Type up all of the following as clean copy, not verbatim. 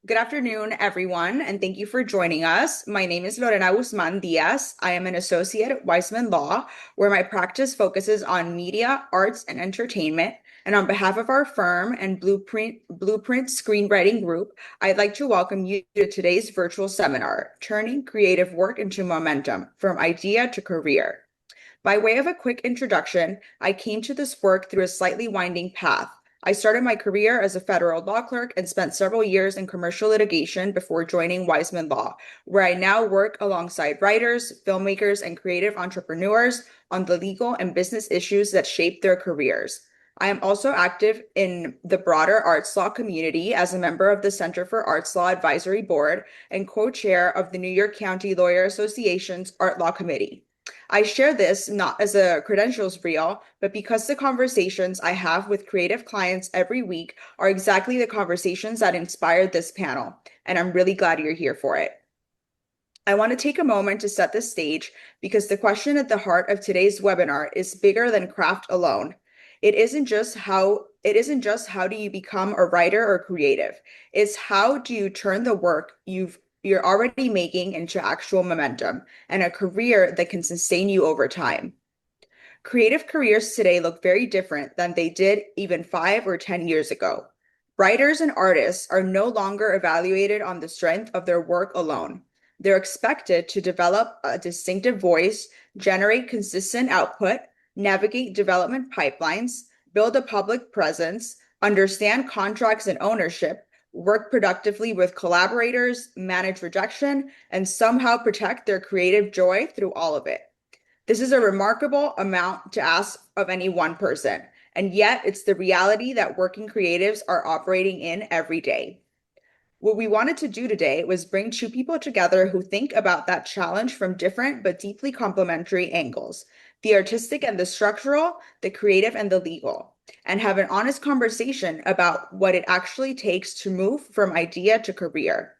Good afternoon, everyone, and thank you for joining us. My name is Lorena Guzman Diaz. I am an associate at Weisman Law, where my practice focuses on media, arts, and entertainment. And on behalf of our firm and Blueprint Screenwriting Group, I'd like to welcome you to today's virtual seminar, Turning Creative Work into Momentum from Idea to Career. By way of a quick introduction, I came to this work through a slightly winding path. I started my career as a federal law clerk and spent several years in commercial litigation before joining Weisman Law, where I now work alongside writers, filmmakers, and creative entrepreneurs on the legal and business issues that shape their careers. I am also active in the broader arts law community as a member of the Center for Arts Law Advisory Board and co-chair of the New York County Lawyer Association's Art Law Committee. I share this not as a credentials reel, but because the conversations I have with creative clients every week are exactly the conversations that inspired this panel, and I'm really glad you're here for it. I want to take a moment to set the stage because the question at the heart of today's webinar is bigger than craft alone. It isn't just how do you become a writer or creative. It's how do you turn the work you're already making into actual momentum and a career that can sustain you over time. Creative careers today look very different than they did even 5 or 10 years ago. Writers and artists are no longer evaluated on the strength of their work alone. They're expected to develop a distinctive voice, generate consistent output, navigate development pipelines, build a public presence, understand contracts and ownership, work productively with collaborators, manage rejection, and somehow protect their creative joy through all of it. This is a remarkable amount to ask of any one person, and yet it's the reality that working creatives are operating in every day. What we wanted to do today was bring two people together who think about that challenge from different but deeply complementary angles, the artistic and the structural, the creative and the legal, and have an honest conversation about what it actually takes to move from idea to career.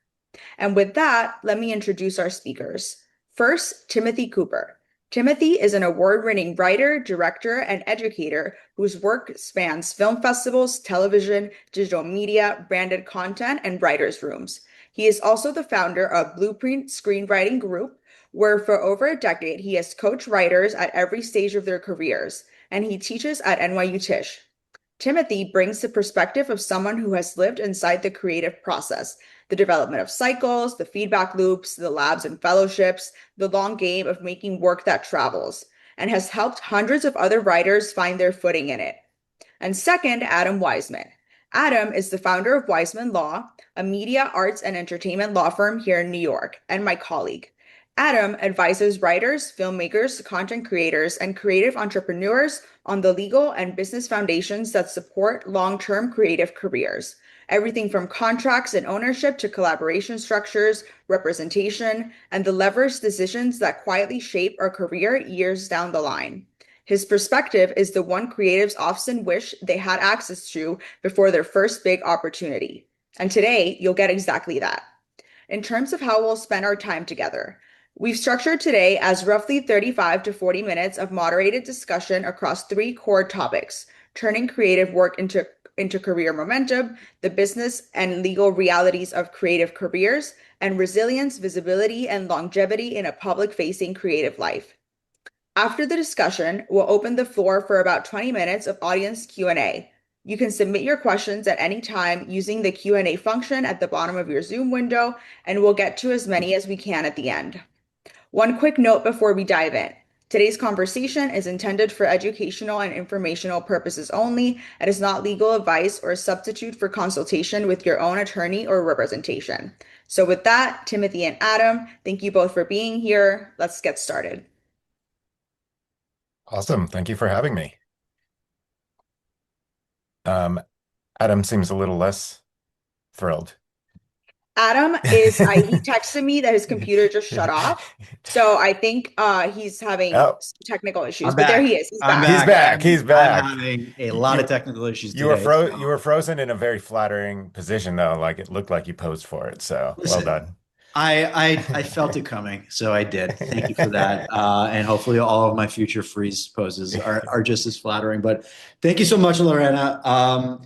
And with that, let me introduce our speakers. First, Timothy Cooper. Timothy is an award-winning writer, director, and educator whose work spans film festivals, television, digital media, branded content, and writers' rooms. He is also the founder of Blueprint Screenwriting Group, where for over a decade he has coached writers at every stage of their careers, and he teaches at NYU Tisch. Timothy brings the perspective of someone who has lived inside the creative process, the development of cycles, the feedback loops, the labs and fellowships, the long game of making work that travels, and has helped hundreds of other writers find their footing in it. And second, Adam Wiseman. Adam is the founder of Wiseman Law, a media, arts, and entertainment law firm here in New York, and my colleague. Adam advises writers, filmmakers, content creators, and creative entrepreneurs on the legal and business foundations that support long-term creative careers. Everything from contracts and ownership to collaboration structures, representation, and the leveraged decisions that quietly shape our career years down the line. His perspective is the one creatives often wish they had access to before their first big opportunity. And today, you'll get exactly that. In terms of how we'll spend our time together, we've structured today as roughly 35 to 40 minutes of moderated discussion across three core topics: turning creative work into career momentum, the business and legal realities of creative careers, and resilience, visibility, and longevity in a public-facing creative life. After the discussion, we'll open the floor for about 20 minutes of audience Q&A. You can submit your questions at any time using the Q&A function at the bottom of your Zoom window, and we'll get to as many as we can at the end. One quick note before we dive in. Today's conversation is intended for educational and informational purposes only and is not legal advice or a substitute for consultation with your own attorney or representation. So with that, Timothy and Adam, thank you both for being here. Let's get started. Awesome. Thank you for having me. Adam seems a little less thrilled. Adam he texted me that his computer just shut off. So I think he's having Oh, some technical issues, I'm but there back. he is. He's I'm back. he's back. back. He's I'm back. having a lot of technical issues You were today. you were frozen in a very flattering position though. Like it looked like you posed for it. So well Listen, done. I felt it coming, so I did. Thank you for that. And hopefully all of my future freeze poses are just as flattering. But thank you so much, Lorena.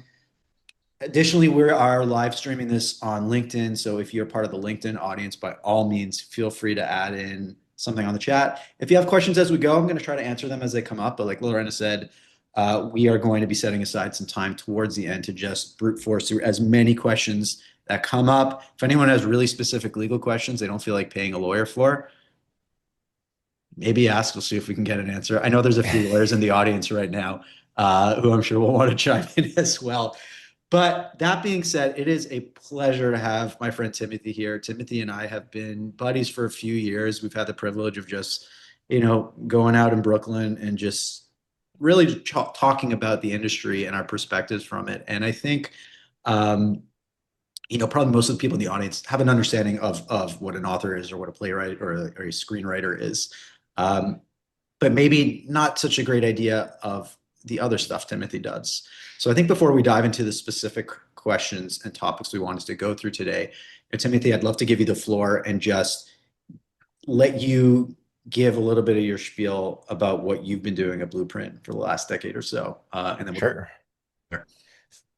Additionally, we are live streaming this on LinkedIn. So if you're part of the LinkedIn audience, by all means, feel free to add in something on the chat. If you have questions as we go, I'm going to try to answer them as they come up. But like Lorena said, we are going to be setting aside some time towards the end to just brute force through as many questions that come up. If anyone has really specific legal questions they don't feel like paying a lawyer for, maybe ask. We'll see if we can get an answer. I know there's a few lawyers in the audience right now who I'm sure will want to chime in as well. But that being said, it is a pleasure to have my friend Timothy here. Timothy and I have been buddies for a few years. We've had the privilege of just, going out in Brooklyn and just really talking about the industry and our perspectives from it. And I think, probably most of the people in the audience have an understanding of what an author is or what a playwright or a screenwriter is. Um, but maybe not such a great idea of the other stuff Timothy does. So I think before we dive into the specific questions and topics we want us to go through today, Timothy, I'd love to give you the floor and just let you give a little bit of your spiel about what you've been doing at Blueprint for the last decade or so. And then we'll. Sure.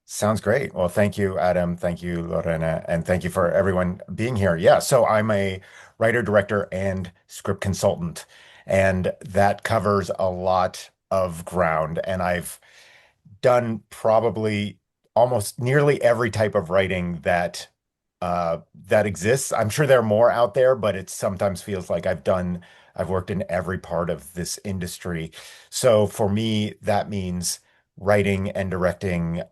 Sounds great. Well, thank you, Adam. Thank you, Lorena. And thank you for everyone being here. Yeah, so I'm a writer, director, and script consultant, and that covers a lot of ground. And I've done probably almost nearly every type of writing that exists. I'm sure there are more out there, but it sometimes feels like I've worked in every part of this industry. So for me, that means writing and directing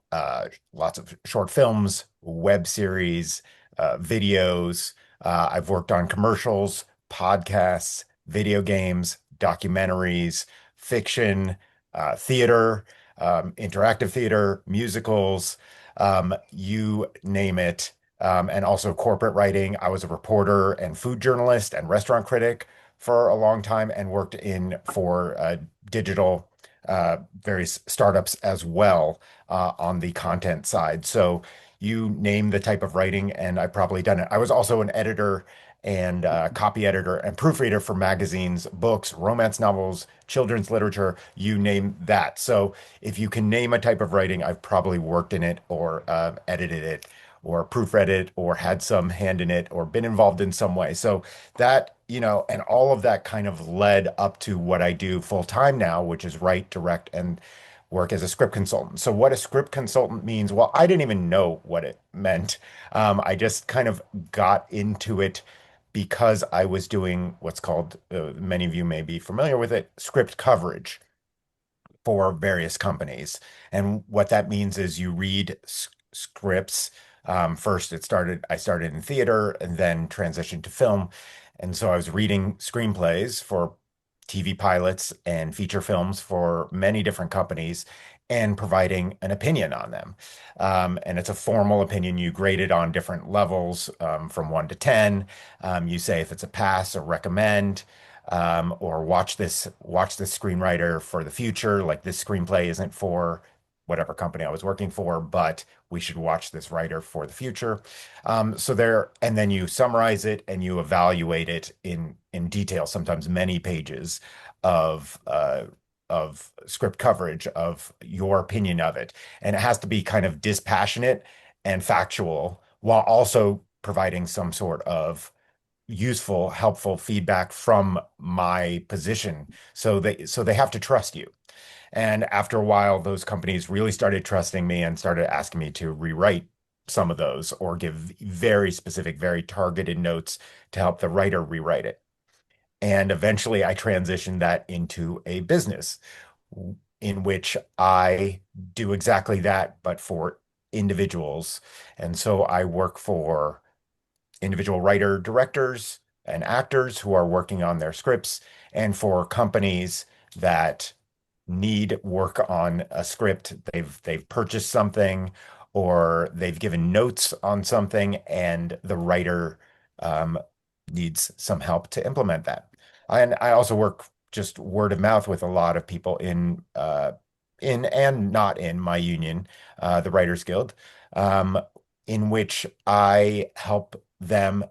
lots of short films, web series, videos. I've worked on commercials, podcasts, video games, documentaries, fiction, theater, interactive theater, musicals, you name it, and also corporate writing. I was a reporter and food journalist and restaurant critic for a long time and worked in for digital various startups as well on the content side. So you name the type of writing, and I've probably done it. I was also an editor and copy editor and proofreader for magazines, books, romance novels, children's literature, you name that. So if you can name a type of writing, I've probably worked in it or edited it or proofread it or had some hand in it or been involved in some way. So that, and all of that kind of led up to what I do full time now, which is write, direct, and work as a script consultant. So what a script consultant means, well, I didn't even know what it meant. I just kind of got into it because I was doing what's called, many of you may be familiar with it, script coverage for various companies. And what that means is you read scripts. First, I started in theater and then transitioned to film. And so I was reading screenplays for TV pilots and feature films for many different companies and providing an opinion on them. And it's a formal opinion. You grade it on different levels, from 1 to 10. You say if it's a pass or recommend, or watch this screenwriter for the future. Like this screenplay isn't for whatever company I was working for, but we should watch this writer for the future. And then you summarize it and you evaluate it in detail, sometimes many pages of script coverage of your opinion of it. And it has to be kind of dispassionate and factual while also providing some sort of useful, helpful feedback from my position. So they have to trust you. And after a while, those companies really started trusting me and started asking me to rewrite some of those or give very specific, very targeted notes to help the writer rewrite it. And eventually I transitioned that into a business in which I do exactly that, but for individuals. And so I work for individual writer directors and actors who are working on their scripts, and for companies that need work on a script. They've purchased something or they've given notes on something, and the writer um, needs some help to implement that. And I also work just word of mouth with a lot of people in and not in my union, the Writers Guild, um, in which I help them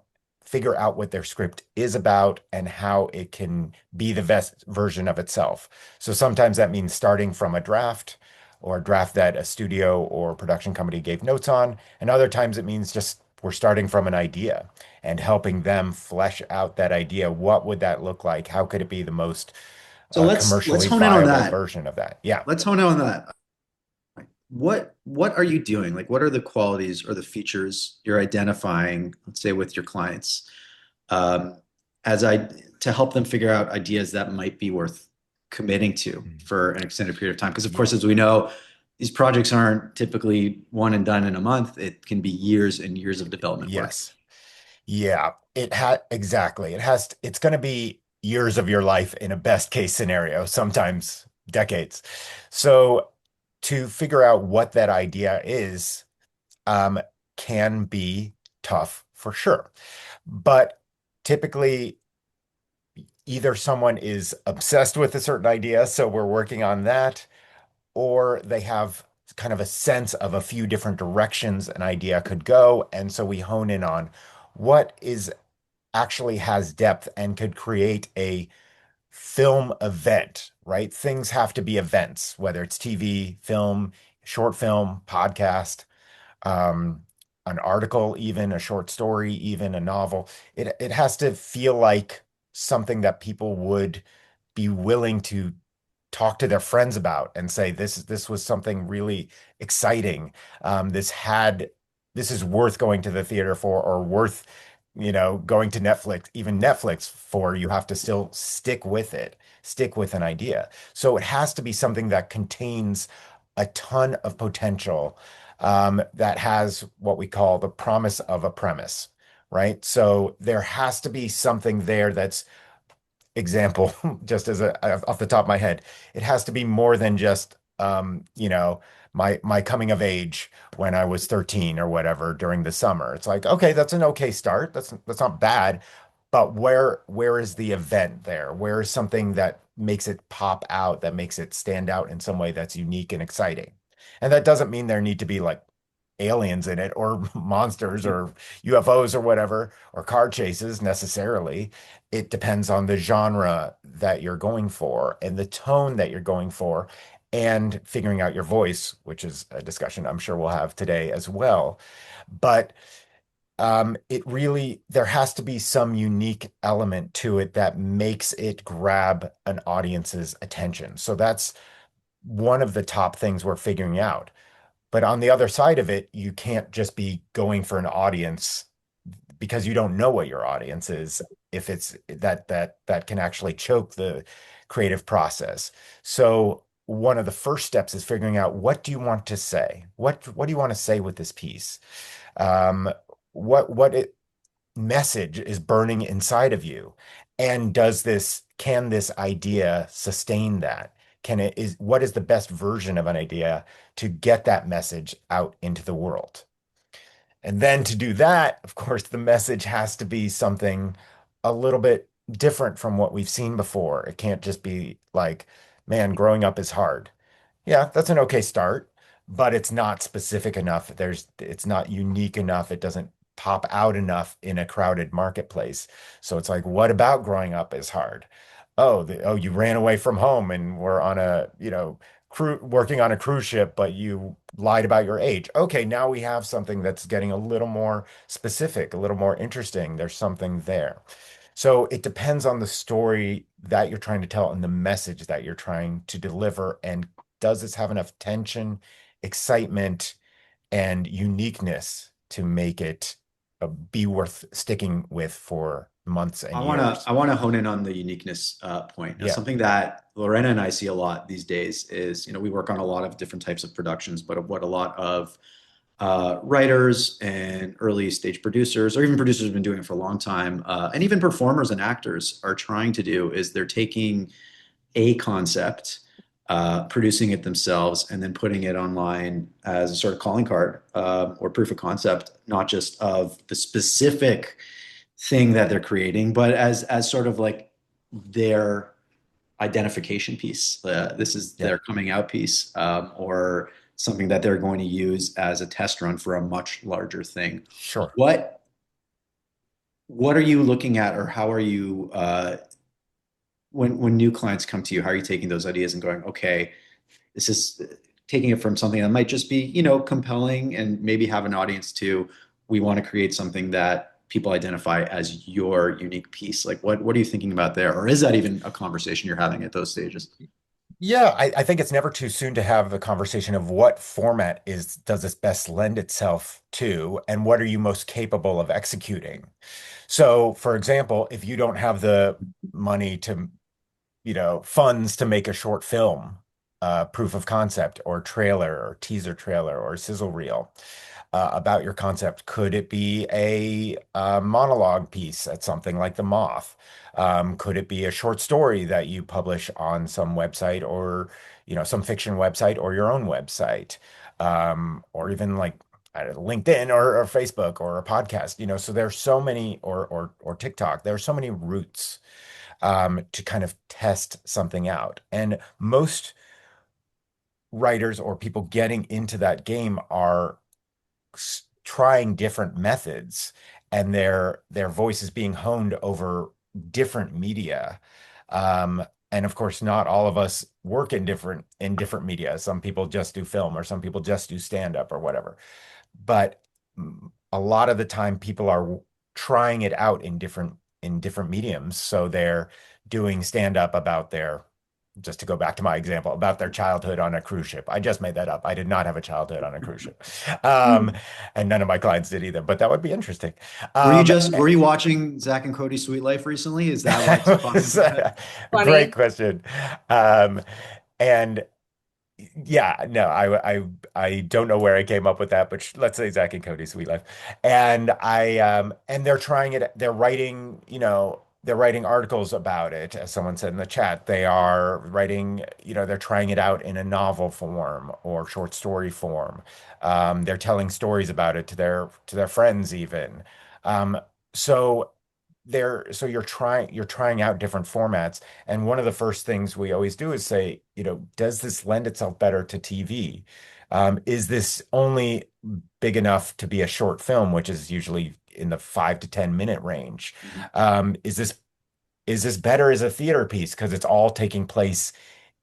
figure out what their script is about and how it can be the best version of itself. So sometimes that means starting from a draft, or a draft that a studio or production company gave notes on. And other times it means just we're starting from an idea and helping them flesh out that idea. What would that look like? How could it be the most So let's commercially hone in on viable that. version of that? Yeah. Let's hone in on that. What are you doing? Like, what are the qualities or the features you're identifying, let's say, with your clients, um, as I to help them figure out ideas that might be worth committing to Mhm. for an extended period of time? Because of course, Yeah. as we know, these projects aren't typically one and done in a month. It can be years and years of development work. Yes. Yeah. Exactly. It's going to be years of your life in a best case scenario, sometimes decades. So to figure out what that idea is, um, can be tough for sure. But typically, either someone is obsessed with a certain idea, so we're working on that, or they have kind of a sense of a few different directions an idea could go. And so we hone in on what is actually has depth and could create a film event, right? Things have to be events, whether it's TV, film, short film, podcast, um, an article, even a short story, even a novel. It has to feel like something that people would be willing to talk to their friends about and say this was something really exciting. This is worth going to the theater for, or worth going to Netflix, even Netflix for. You have to still stick with it, stick with an idea. So it has to be something that contains a ton of potential, that has what we call the promise of a premise, right? So there has to be something there that's example, just as off the top of my head, it has to be more than just my coming of age when I was 13 or whatever during the summer. It's like, okay, that's an okay start. That's not bad. But where is the event there? Where is something that makes it pop out, that makes it stand out in some way that's unique and exciting? And that doesn't mean there need to be like aliens in it or monsters or UFOs or whatever or car chases necessarily. It depends on the genre that you're going for and the tone that you're going for and figuring out your voice, which is a discussion I'm sure we'll have today as well. But there has to be some unique element to it that makes it grab an audience's attention. So that's one of the top things we're figuring out. But on the other side of it, you can't just be going for an audience because you don't know what your audience is, if it's that can actually choke the creative process. So one of the first steps is figuring out, what do you want to say? What do you want to say with this piece? Um, what message is burning inside of you? And can this idea sustain that? What is the best version of an idea to get that message out into the world? And then to do that, of course, the message has to be something a little bit different from what we've seen before. It can't just be like, man, growing up is hard. Yeah, that's an okay start, but it's not specific enough. It's not unique enough. It doesn't pop out enough in a crowded marketplace. So it's like, what about growing up is hard? Oh, you ran away from home and were on working on a cruise ship, but you lied about your age. Okay, now we have something that's getting a little more specific, a little more interesting. There's something there. So it depends on the story that you're trying to tell and the message that you're trying to deliver. And does this have enough tension, excitement, and uniqueness to make it be worth sticking with for months and years? I wanna hone in on the uniqueness point. Now, Yeah, something that Lorena and I see a lot these days is, we work on a lot of different types of productions, but what a lot of writers and early stage producers, or even producers who've been doing it for a long time, and even performers and actors are trying to do is they're taking a concept, producing it themselves, and then putting it online as a sort of calling card, or proof of concept, not just of the specific thing that they're creating, but as sort of like their identification piece. This is yeah, their coming out piece, or something that they're going to use as a test run for a much larger thing. sure. What what are you looking at, or how are you, when new clients come to you? How are you taking those ideas and going, okay, this is taking it from something that might just be, compelling and maybe have an audience to, we want to create something that people identify as your unique piece. Like what are you thinking about there? Or is that even a conversation you're having at those stages? Yeah, I think it's never too soon to have the conversation of what format does this best lend itself to, and what are you most capable of executing? So, for example, if you don't have the money to, funds to make a short film, proof of concept or trailer or teaser trailer or sizzle reel, about your concept. Could it be a, monologue piece at something like The Moth? Could it be a short story that you publish on some website or, some fiction website or your own website? Or even like I don't know, LinkedIn or Facebook or a podcast, so there's so many or TikTok, there are so many routes to kind of test something out. And most writers or people getting into that game are trying different methods, and their voice is being honed over different media. And of course, not all of us work in different media. Some people just do film, or some people just do stand up or whatever. But a lot of the time, people are trying it out in different mediums. So they're doing stand up about their just to go back to my example about their childhood on a cruise ship. I just made that up. I did not have a childhood on a cruise ship. Um, and none of my clients did either, but that would be interesting. Um, Were you watching Zach and Cody's Sweet Life recently? Is that why it's that popping in was your head? a great Funny. question. Um, and yeah, no, I don't know where I came up with that, but let's say Zach and Cody's Sweet Life. And they're trying it, they're writing articles about it, as someone said in the chat. They are writing, they're trying it out in a novel form or short story form. They're telling stories about it to their friends even. Um, so so you're trying out different formats, and one of the first things we always do is say, does this lend itself better to TV? Is this only big enough to be a short film, which is usually in the 5 to 10 minute range? Mhm. Is this better as a theater piece because it's all taking place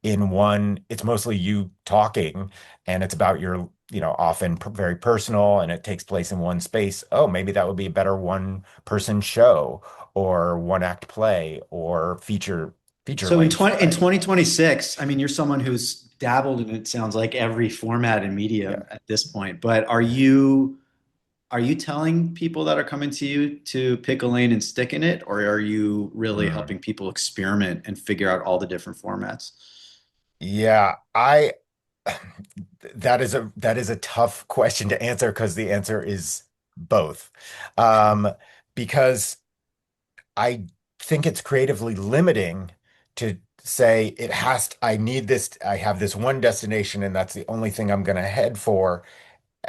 in one, it's mostly you talking, and it's about your, often very personal, and it takes place in one space. Oh, maybe that would be a better one person show or one act play or feature So in length, 20, in right? 2026, I mean, you're someone who's dabbled in it sounds like every format and medium Yeah. at this point, but are you telling people that are coming to you to pick a lane and stick in it, or are you really Hmm. helping people experiment and figure out all the different formats? Yeah, I that is a tough question to answer because the answer is both. Um, because I think it's creatively limiting to say I need this, I have this one destination and that's the only thing I'm going to head for.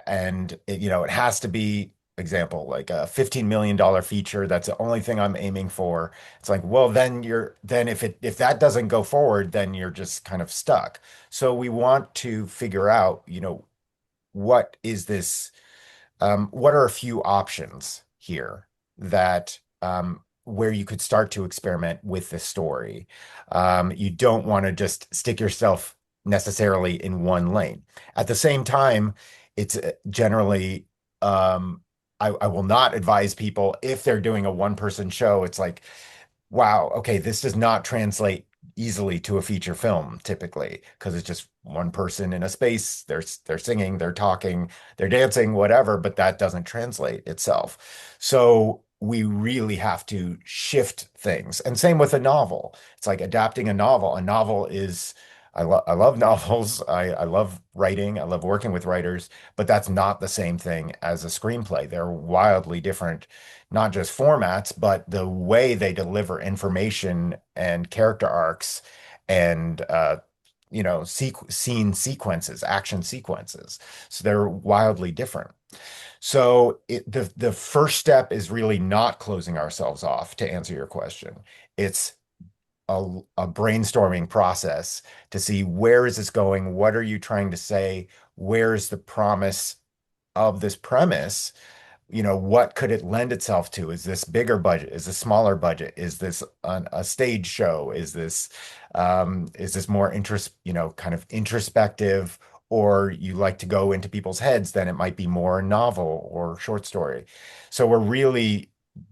And it has to be, example, like a $15 million feature. That's the only thing I'm aiming for. It's like, well, then if that doesn't go forward, then you're just kind of stuck. So we want to figure out, what is this? What are a few options here that where you could start to experiment with this story? You don't want to just stick yourself necessarily in one lane. At the same time, it's generally I will not advise people if they're doing a one-person show. It's like, wow, okay, this does not translate easily to a feature film typically because it's just one person in a space. They're singing, they're talking, they're dancing, whatever, but that doesn't translate itself. So we really have to shift things. And same with a novel. It's like adapting a novel. A novel is I love novels. I love writing. I love working with writers, but that's not the same thing as a screenplay. They're wildly different, not just formats, but the way they deliver information and character arcs and scene sequences, action sequences. So they're wildly different. So the first step is really not closing ourselves off to answer your question. It's a brainstorming process to see where is this going? What are you trying to say? Where is the promise of this premise? What could it lend itself to? Is this bigger budget? Is this smaller budget? Is this a stage show? Is this more kind of introspective, or you like to go into people's heads, then it might be more novel or short story. So we're really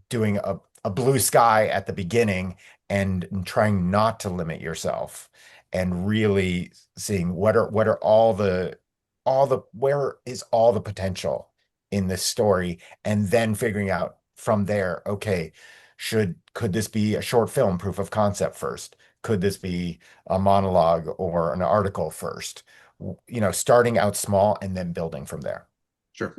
doing a blue sky at the beginning and trying not to limit yourself and really seeing what are all the where is all the potential in this story, and then figuring out from there, okay, could this be a short film proof of concept first? Could this be a monologue or an article first? Starting out small and then building from there. Sure.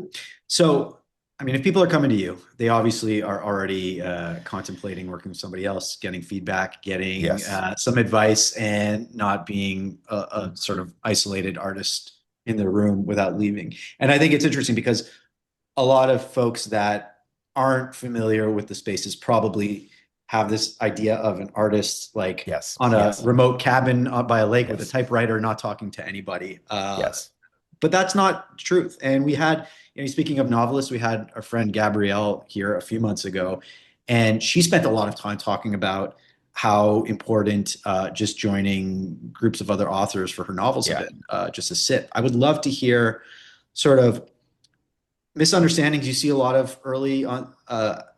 So, I mean, if people are coming to you, they obviously are already contemplating working with somebody else, getting feedback, getting Yes. some advice, and not being a sort of isolated artist in their room without leaving. And I think it's interesting because a lot of folks that aren't familiar with the spaces probably have this idea of an artist like Yes. on a Yes. remote cabin by a lake with a Yes. typewriter, not talking to anybody. Yes. But that's not truth. And we had, speaking of novelists, we had our friend Gabrielle here a few months ago, and she spent a lot of time talking about how important just joining groups of other authors for her novels have Yeah. been, just to sit. I would love to hear sort of misunderstandings you see a lot of early on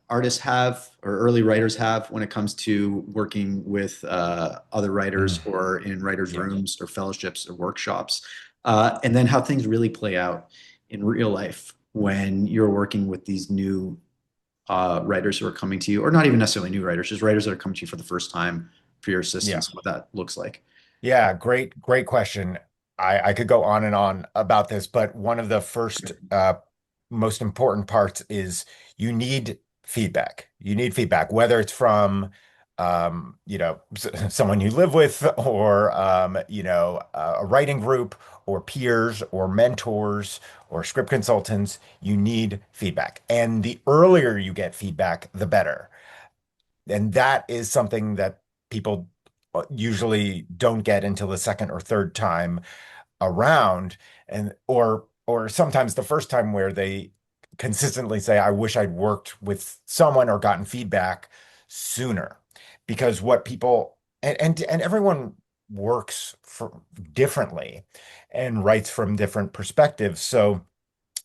artists have or early writers have when it comes to working with other Mm. writers or in writers' Yeah. rooms or fellowships or workshops, and then how things really play out in real life when you're working with these new writers who are coming to you, or not even necessarily new writers, just writers that are coming to you for the first time for your Yeah. assistance, what that looks like. Yeah, great question. I could go on and on about this, but one of the first most important parts is you need feedback. You need feedback, whether it's from someone you live with, or a writing group, or peers, or mentors, or script consultants. You need feedback. And the earlier you get feedback, the better. And that is something that people usually don't get until the second or third time around, and or sometimes the first time, where they consistently say, I wish I'd worked with someone or gotten feedback sooner. Because what people and everyone works differently and writes from different perspectives. So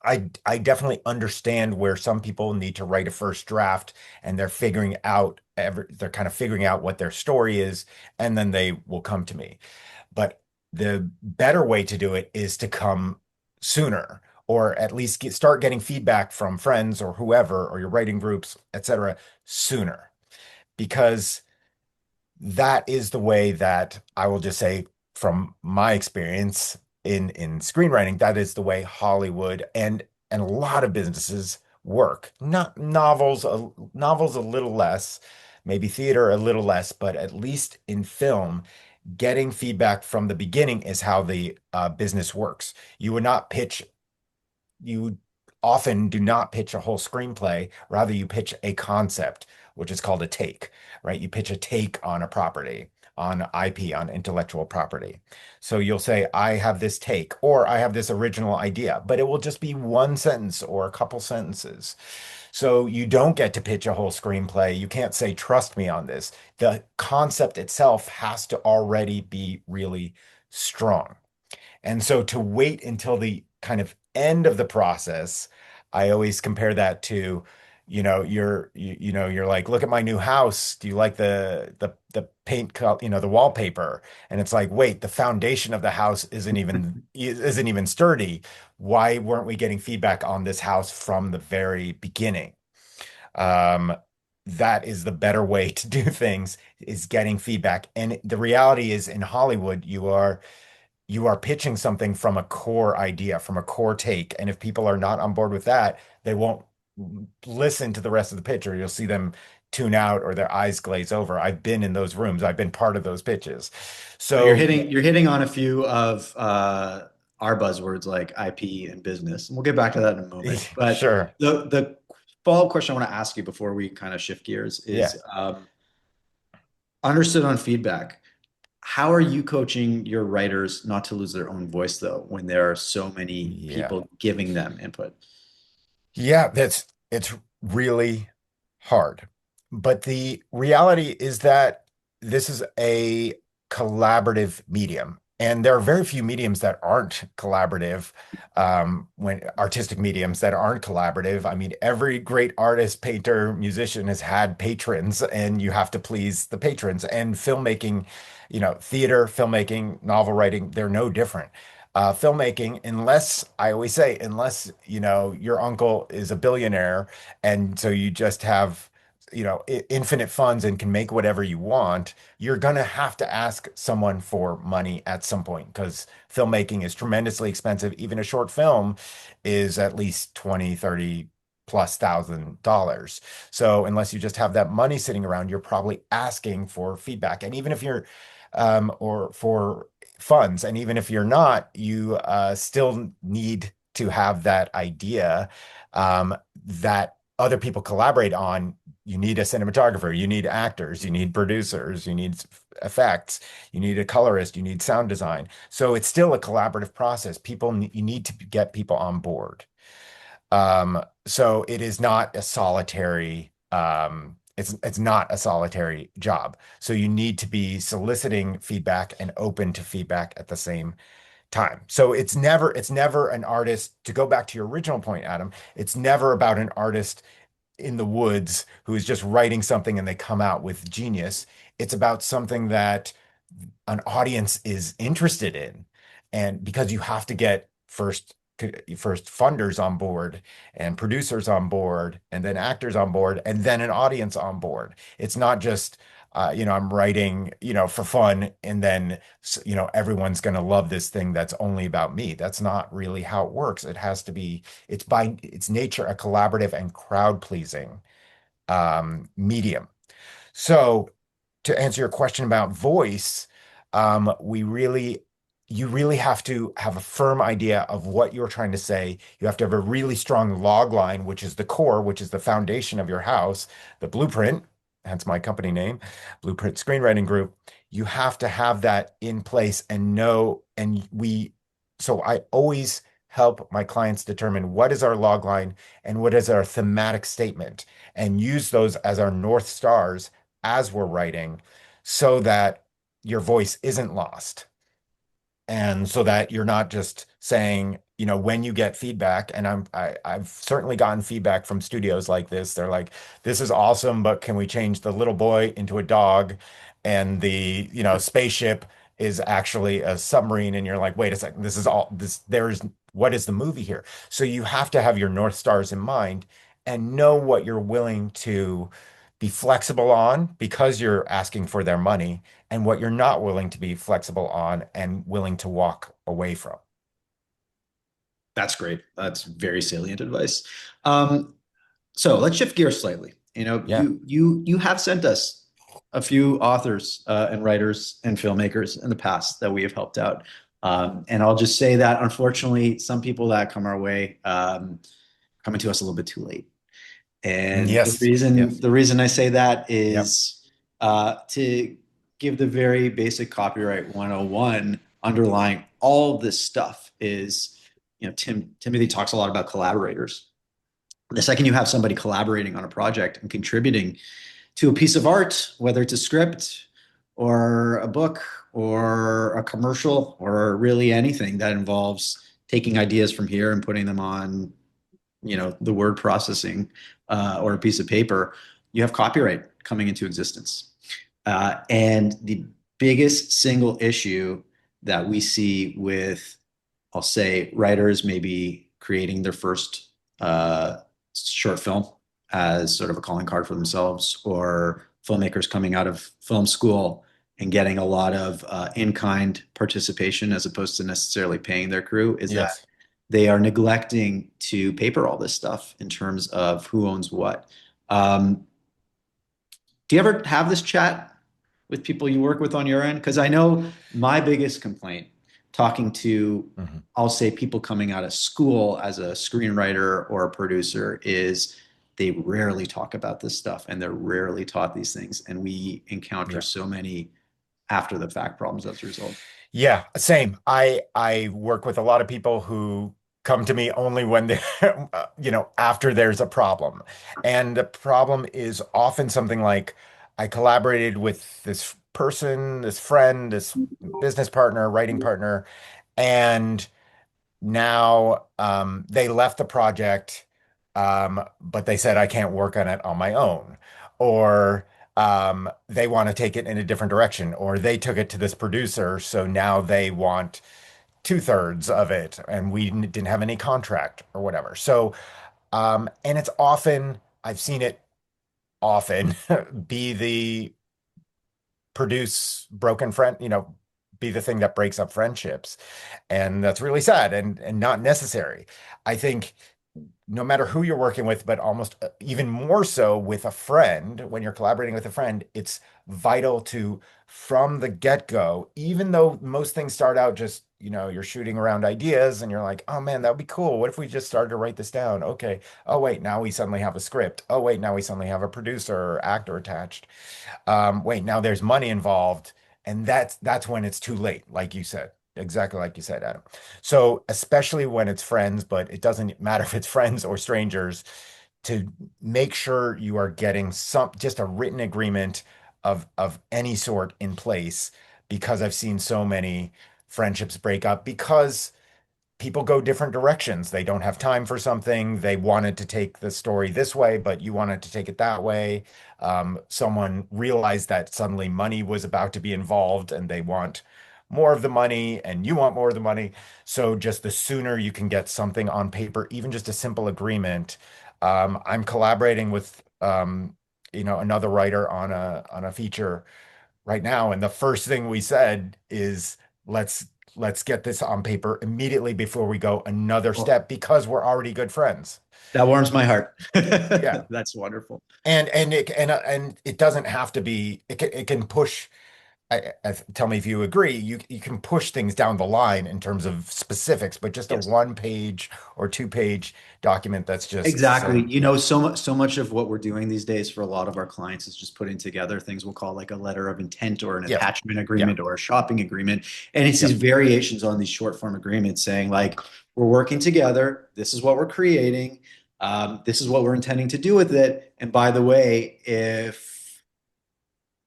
I definitely understand where some people need to write a first draft, and they're kind of figuring out what their story is, and then they will come to me. But the better way to do it is to come sooner, or at least start getting feedback from friends or whoever, or your writing groups, etc., sooner. Because that is the way that, I will just say, from my experience in screenwriting, that is the way Hollywood and a lot of businesses work. Not novels a little less, maybe theater a little less, but at least in film, getting feedback from the beginning is how the business works. You often do not pitch a whole screenplay. Rather, you pitch a concept, which is called a take, right? You pitch a take on a property, on IP, on intellectual property. So you'll say, I have this take, or I have this original idea, but it will just be one sentence or a couple sentences. So you don't get to pitch a whole screenplay. You can't say, trust me on this. The concept itself has to already be really strong. And so to wait until the kind of end of the process, I always compare that to, you're like, look at my new house. Do you like the paint color, the wallpaper? And it's like, wait, the foundation of the house isn't even sturdy. Why weren't we getting feedback on this house from the very beginning? Um, that is the better way to do things, is getting feedback. And the reality is, in Hollywood, you are pitching something from a core idea, from a core take. And if people are not on board with that, they won't listen to the rest of the pitch, or you'll see them tune out or their eyes glaze over. I've been in those rooms. I've been part of those pitches. So you're So hitting on a few of our buzzwords like IP and business, and we'll get back to that in a moment. But sure. the follow-up question I want to ask you before we kind of shift gears Yeah. is, understood on feedback. How are you coaching your writers not to lose their own voice though, when there are so many Yeah. people giving them input? Yeah, it's really hard. But the reality is that this is a collaborative medium. And there are very few mediums that aren't collaborative, when artistic mediums that aren't collaborative. I mean, every great artist, painter, musician has had patrons, and you have to please the patrons. And filmmaking, theater, filmmaking, novel writing, they're no different. Filmmaking, unless I always say, unless, your uncle is a billionaire, and so you just have, infinite funds and can make whatever you want, you're going to have to ask someone for money at some point because filmmaking is tremendously expensive. Even a short film is at least 20, 30 plus $1,000. So unless you just have that money sitting around, you're probably asking for feedback. And even if you're, or for funds, and even if you're not, you still need to have that idea that other people collaborate on. You need a cinematographer, you need actors, you need producers, you need effects, you need a colorist, you need sound design. So it's still a collaborative process. You need to get people on board. So it is not a solitary, it's not a solitary job. So you need to be soliciting feedback and open to feedback at the same time. So it's never an artist, to go back to your original point, Adam, it's never about an artist in the woods who is just writing something and they come out with genius. It's about something that an audience is interested in. And because you have to get first funders on board and producers on board and then actors on board and then an audience on board. It's not just I'm writing, for fun, and then, everyone's going to love this thing that's only about me. That's not really how it works. It's by its nature a collaborative and crowd pleasing medium. So to answer your question about voice, you really have to have a firm idea of what you're trying to say. You have to have a really strong log line, which is the core, which is the foundation of your house, the blueprint, hence my company name, Blueprint Screenwriting Group. You have to have that in place and know, so I always help my clients determine what is our log line and what is our thematic statement and use those as our North Stars as we're writing so that your voice isn't lost. And so that you're not just saying, when you get feedback, and I've certainly gotten feedback from studios like this. They're like, this is awesome, but can we change the little boy into a dog and the, spaceship is actually a submarine? And you're like, wait a second, what is the movie here? So you have to have your North Stars in mind and know what you're willing to be flexible on because you're asking for their money, and what you're not willing to be flexible on and willing to walk away from. That's great. That's very salient advice. Um, so let's shift gears slightly. Yeah. You have sent us a few authors and writers and filmmakers in the past that we have helped out. And I'll just say that unfortunately, some people that come our way coming to us a little bit too late. And the Yes. reason Yes. the reason I say that Yep. is to give the very basic copyright 101 underlying all this stuff is, Timothy talks a lot about collaborators. The second you have somebody collaborating on a project and contributing to a piece of art, whether it's a script or a book or a commercial or really anything that involves taking ideas from here and putting them on, the word processing or a piece of paper, you have copyright coming into existence. And the biggest single issue that we see with, I'll say, writers maybe creating their first short film as sort of a calling card for themselves, or filmmakers coming out of film school and getting a lot of in-kind participation as opposed to necessarily paying their crew, is that Yes. they are neglecting to paper all this stuff in terms of who owns what. Um, do you ever have this chat with people you work with on your end? Because I know my biggest complaint talking to, Mhm. I'll say, people coming out of school as a screenwriter or a producer is they rarely talk about this stuff and they're rarely taught these things. And we encounter Yeah. so many after the fact problems as a result. Yeah, same. I work with a lot of people who come to me only when they after there's a problem. And the problem is often something like, I collaborated with this person, this friend, this business partner, writing partner, and now they left the project, but they said I can't work on it on my own, or they want to take it in a different direction, or they took it to this producer, so now they want two-thirds of it, and we didn't have any contract or whatever. So, and it's often, I've seen it often be the produce broken friend, be the thing that breaks up friendships. And that's really sad and not necessary. I think no matter who you're working with, but almost even more so with a friend, when you're collaborating with a friend, it's vital to, from the get-go, even though most things start out just, you're shooting around ideas and you're like, oh man, that would be cool. What if we just started to write this down? Okay. Oh, wait, now we suddenly have a script. Oh, wait, now we suddenly have a producer or actor attached. Wait, now there's money involved, and that's when it's too late, like you said. Exactly like you said, Adam. So, especially when it's friends, but it doesn't matter if it's friends or strangers, to make sure you are getting just a written agreement of any sort in place, because I've seen so many friendships break up because people go different directions. They don't have time for something. They wanted to take the story this way, but you wanted to take it that way. Someone realized that suddenly money was about to be involved and they want more of the money and you want more of the money. So just the sooner you can get something on paper, even just a simple agreement. I'm collaborating with another writer on a feature right now. And the first thing we said is let's let's get this on paper immediately before we go another Oh, step because we're already good friends. that warms my heart. Yeah. That's wonderful. And it doesn't have to be it can push tell me if you agree, you can push things down the line in terms of specifics, but just a Yes. one page or two-page document that's just Exactly. saying, So much of what we're doing these days for a lot of our clients is just putting together things we'll call like a letter of intent or an yep, attachment yeah, agreement or a shopping agreement. And it's these yep, variations on these short form agreements saying like, we're working together. This is what we're creating. This is what we're intending to do with it. And by the way, if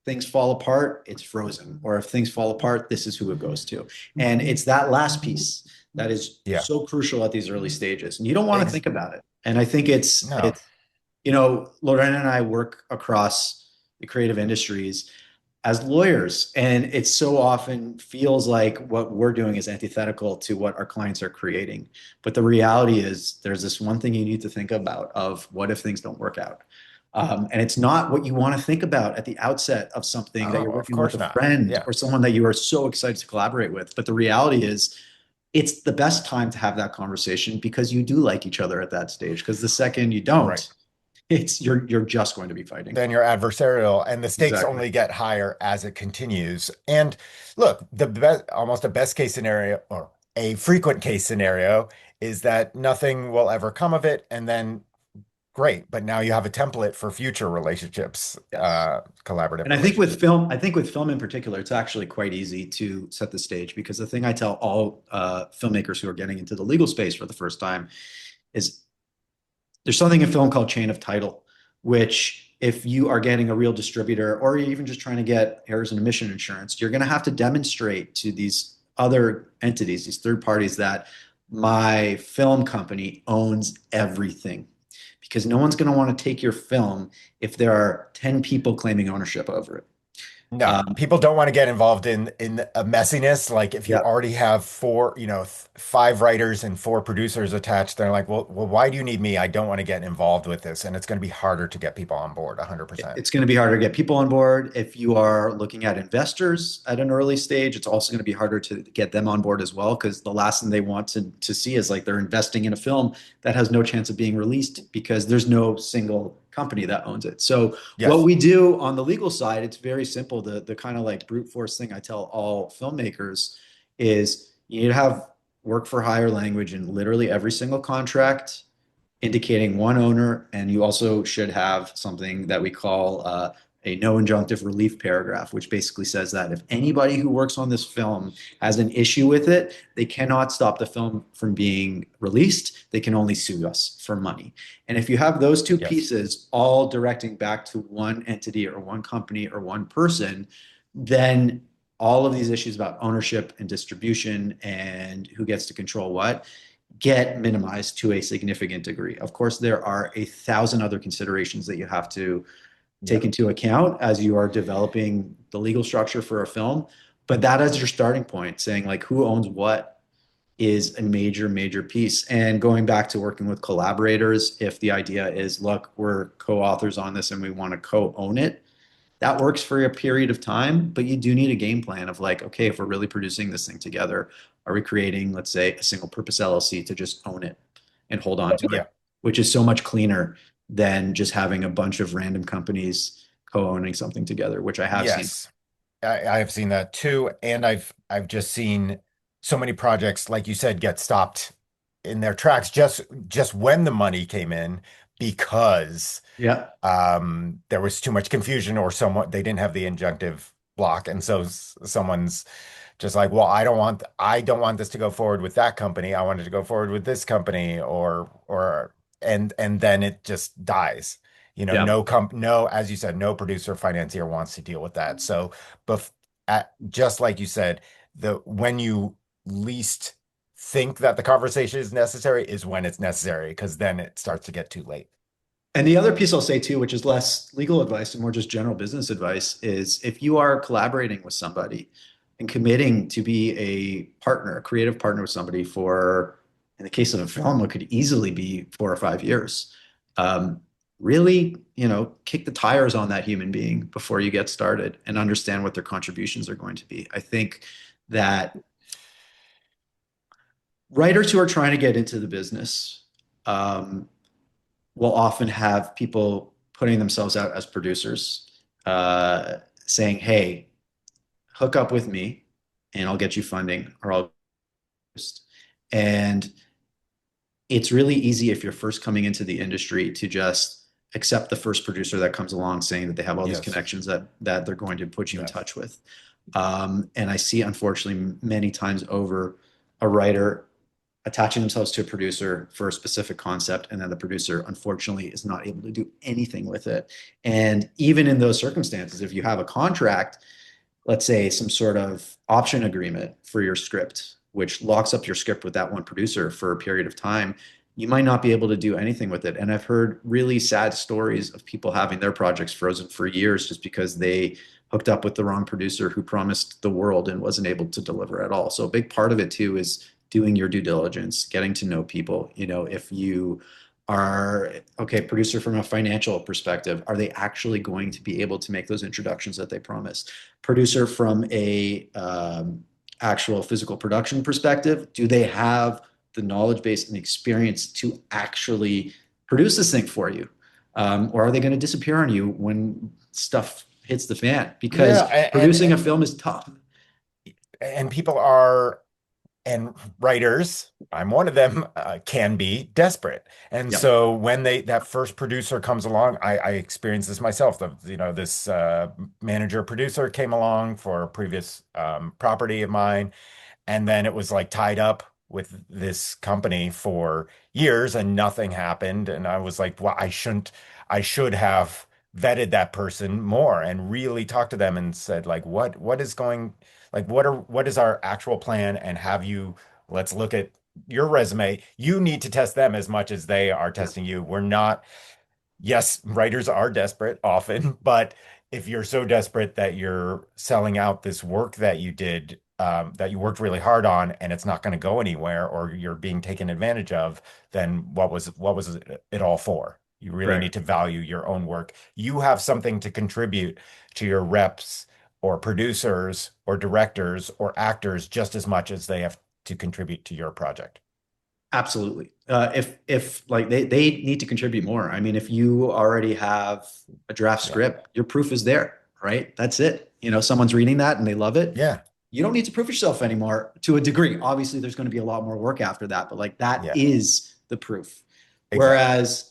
things fall apart, it's frozen. Or if things fall apart, this is who it goes to. And it's that last piece that is yeah. so crucial at these early stages. And you don't want to Ex think about it. And I think it's no. it's Lorena and I work across the creative industries as lawyers, and it so often feels like what we're doing is antithetical to what our clients are creating. But the reality is, there's this one thing you need to think about of what if things don't work out? And it's not what you want to think about at the outset of something that Oh, you're of working with course a not. friend Yeah. or someone that you are so excited to collaborate with. But the reality is, it's the best time to have that conversation because you do like each other at that stage. Because the second you Right. don't, it's you're just going to be fighting. Then you're adversarial, and the stakes Exactly. only get higher as it continues. And look, the best, almost a best case scenario, or a frequent case scenario, is that nothing will ever come of it, and then great, but now you have a template for future relationships, Yes. collaborative And relationships. I think with film in particular, it's actually quite easy to set the stage because the thing I tell all filmmakers who are getting into the legal space for the first time is there's something in film called chain of title, which if you are getting a real distributor or you're even just trying to get errors and omission insurance, you're going to have to demonstrate to these other entities, these third parties, that my film company owns everything. Because no one's going to want to take your film if there are 10 people claiming ownership over it. No, Um, people don't want to get involved in a messiness. Like if you yeah, already have four, five writers and four producers attached, they're like, well, why do you need me? I don't want to get involved with this, and it's going to be harder to get people on board, 100%. it's going to be harder to get people on board. If you are looking at investors at an early stage, it's also going to be harder to get them on board as well, because the last thing they want to see is like they're investing in a film that has no chance of being released because there's no single company that owns it. So what Yes. we do on the legal side, it's very simple. The kind of like brute force thing I tell all filmmakers is you need to have work for hire language in literally every single contract indicating one owner, and you also should have something that we call a no injunctive relief paragraph, which basically says that if anybody who works on this film has an issue with it, they cannot stop the film from being released. They can only sue us for money. And if you have those two Yes. pieces all directing back to one entity or one company or one person, then all of these issues about ownership and distribution and who gets to control what get minimized to a significant degree. Of course, there are 1,000 other considerations that you have to Yeah. take into account as you are developing the legal structure for a film. But that is your starting point, saying like who owns what is a major, major piece. And going back to working with collaborators, if the idea is, look, we're co-authors on this and we want to co-own it, that works for a period of time, but you do need a game plan of like, okay, if we're really producing this thing together, are we creating, let's say, a single purpose LLC to just own it and hold on to it, Yeah. which is so much cleaner than just having a bunch of random companies co-owning something together, which I have seen. Yes. I have seen that too, and I've just seen so many projects, like you said, get stopped in their tracks just when the money came in because Yeah. there was too much confusion or someone they didn't have the injunctive block, and so someone's just like, well, I don't want this to go forward with that company. I want it to go forward with this company, or and then it just dies. Yeah. No, as you said, no producer financier wants to deal with that. So, but just like you said, the when you least think that the conversation is necessary is when it's necessary, because then it starts to get too late. And the other piece I'll say too, which is less legal advice and more just general business advice, is if you are collaborating with somebody and committing to be a partner, a creative partner with somebody for, in the case of a film, it could easily be 4 or 5 years. Um, Really, kick the tires on that human being before you get started and understand what their contributions are going to be. I think that writers who are trying to get into the business, um, will often have people putting themselves out as producers, saying, "Hey, hook up with me, and I'll get you funding, or I'll." And it's really easy if you're first coming into the industry to just accept the first producer that comes along saying that they have all these Yes. connections that they're going to put you in Yes. touch with. And I see, unfortunately, many times over a writer attaching themselves to a producer for a specific concept, and then the producer, unfortunately, is not able to do anything with it. And even in those circumstances, if you have a contract, let's say some sort of option agreement for your script, which locks up your script with that one producer for a period of time, you might not be able to do anything with it. And I've heard really sad stories of people having their projects frozen for years just because they hooked up with the wrong producer who promised the world and wasn't able to deliver at all. So a big part of it too is doing your due diligence, getting to know people. If you are okay, producer from a financial perspective, are they actually going to be able to make those introductions that they promised? Producer from a actual physical production perspective, do they have the knowledge base and experience to actually produce this thing for you? Or are they going to disappear on you when stuff hits the fan? Yeah, Because producing a film is tough. and people are and writers, I'm one of them, can be desperate. And Yep. so when that first producer comes along, I experienced this myself. This manager producer came along for a previous property of mine, and then it was like tied up with this company for years and nothing happened. And I was like, well, I should have vetted that person more and really talked to them and said, like, what is going, like, what is our actual plan? And let's look at your resume. You need to test them as much as they are Yeah. testing you. We're not Yes, writers are desperate often, but if you're so desperate that you're selling out this work that you did, that you worked really hard on, and it's not going to go anywhere, or you're being taken advantage of, then what was it all for? You really Correct. need to value your own work. You have something to contribute to your reps or producers or directors or actors just as much as they have to contribute to your project. Absolutely. If like they need to contribute more. I mean, if you already have a draft Yeah. script, your proof is there, right? That's it. Someone's reading that and they love it. Yeah. You don't need to prove yourself anymore to a degree. Obviously, there's going to be a lot more work after that, but like that Yeah. is the proof. Exactly. Whereas,